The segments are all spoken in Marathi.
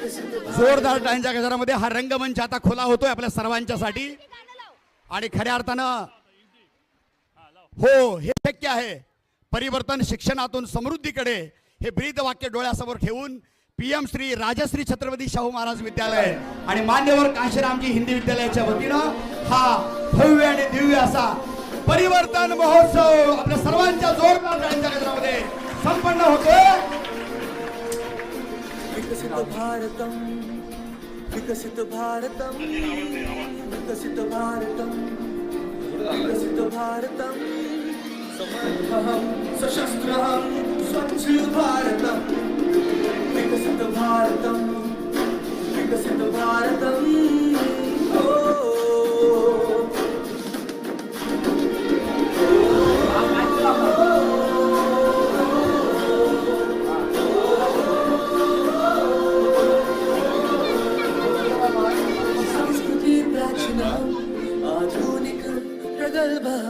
जोरदार टाळ्यांच्या गजरामध्ये हा रंगमंच आता खुला होतोय आपल्या सर्वांच्यासाठी आणि खऱ्या अर्थानं हो हे शक्य आहे. परिवर्तन शिक्षणातून समृद्धीकडे हे ब्रीद वाक्य डोळ्यासमोर ठेवून PM श्री राजश्री छत्रपती शाहू महाराज विद्यालय आणि मान्यवर काशीरामजी हिंदी विद्यालयाच्या वतीनं हा भव्य आणि दिव्य असा परिवर्तन महोत्सव आपल्या सर्वांच्या जोरदार टाळ्यांच्या गजरामध्ये संपन्न होतोय. विकसित भारतम विकसित भारतम विकसित भारतम विकसित भारतम समर्थः सशस्त्रः स्वच्छ भारतम विकसित भारतम विकसित भारतम संस्कृति प्राचीनम् आधुनिक प्रगल्भः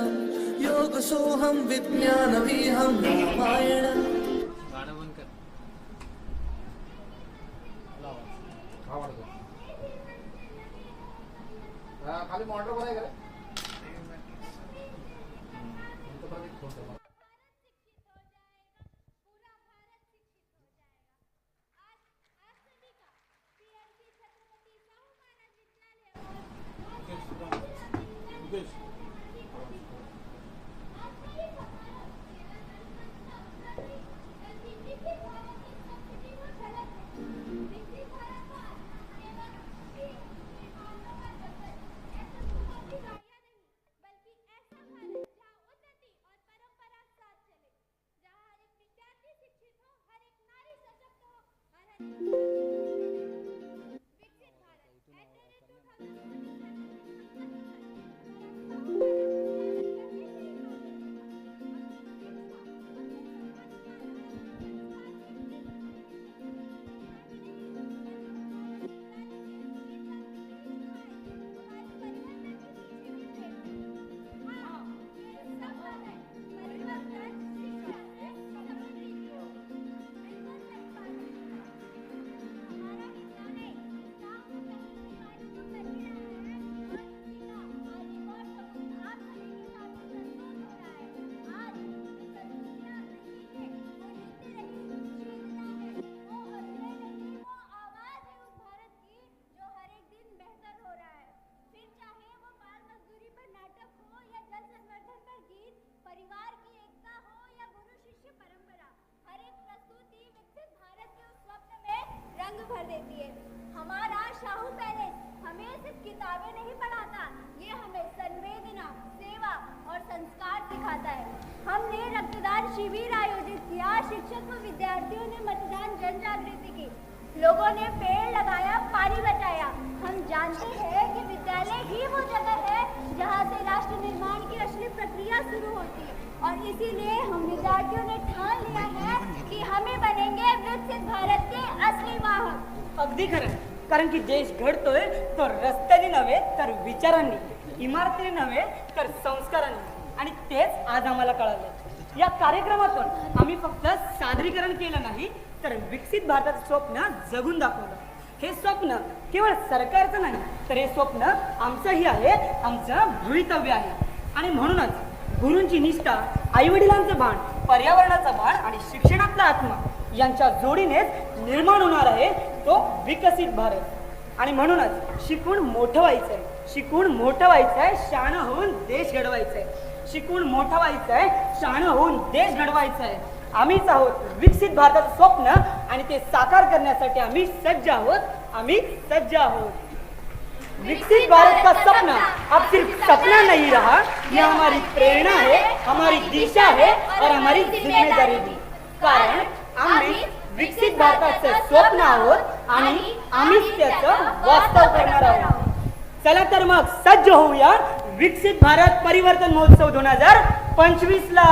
योग सोहम विज्ञान विहम रामायण. खाली मॉनिटर बनाएगा रे. भर देती है. हमारा शाहू पैलेस हमें सिर्फ किताबें नहीं पढ़ाता, ये हमें संवेदना, सेवा और संस्कार सिखाता है. हमने रक्तदान शिविर आयोजित किया, शिक्षक व विद्यार्थियों ने मतदान जन जागृति की, लोगों ने पेड़ लगाया, पानी बचाया. हम जानते हैं कि विद्यालय ही वो जगह है जहाँ से राष्ट्र निर्माण की असली प्रक्रिया शुरू होती है और इसीलिए हम विद्यार्थियों ने ठान लिया है कि हमें बनेंगे विकसित भारत के असली वाहक. अगदी खरं. कारण की देश घडतोय तो रस्त्याने नव्हे तर विचारांनी, इमारतीने नव्हे तर संस्कारांनी, आणि तेच आज आम्हाला कळालं. या कार्यक्रमातून आम्ही फक्त सादरीकरण केलं नाही तर विकसित भारताचं स्वप्न जगून दाखवलं. हे स्वप्न केवळ सरकारचं नाही तर हे स्वप्न आमचंही आहे, आमचं भवितव्य आहे. आणि म्हणूनच गुरूंची निष्ठा, आईवडिलांचं बाण, पर्यावरणाचा बाण आणि शिक्षणातला आत्मा यांच्या जोडीनेच निर्माण होणार आहे तो विकसित भारत. आणि म्हणूनच शिकून मोठं व्हायचंय, शिकून मोठं व्हायचंय, शहाणं होऊन देश घडवायचंय. शिकून मोठं व्हायचंय, शहाणं होऊन देश घडवायचंय. आम्हीच आहोत विकसित भारताचं स्वप्न आणि ते साकार करण्यासाठी आम्ही सज्ज आहोत, आम्ही सज्ज आहोत. विकसित भारत का सपना अब सिर्फ सपना नहीं रहा, ये हमारी प्रेरणा है, हमारी दिशा है और हमारी जिम्मेदारी भी. कारण आम्ही विकसित भारताचं स्वप्न आहोत आणि आम्हीच त्याचं वास्तव करणार आहोत. चला तर मग सज्ज होऊया विकसित भारत परिवर्तन महोत्सव 2025 ला.